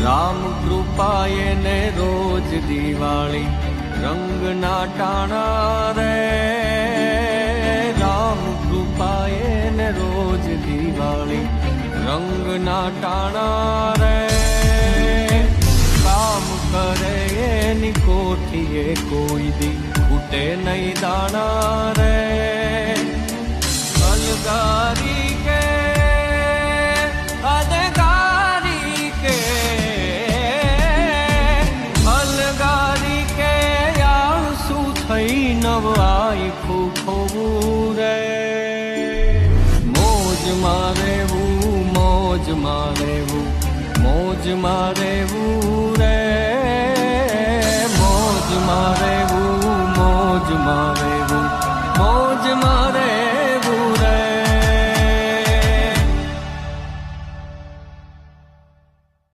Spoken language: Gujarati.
રામ કૃપાએ ને રોજ દિવાળી રંગના ટાણા રે. રામ કૃપાએ ને રોજ દિવાળી રંગના ટાણા રે. કામ કરે એની કોઠીએ કોઈ દી ફૂટે નહીં દાણા રે. અલગારી કે અલગારી કે અલગારી કે આળસુ થઈ નવાઈ ખોવું રે. મોજ મારેવું મોજ મારેવું મોજ મારેવું રે. મોજ મારેવું મોજ મારે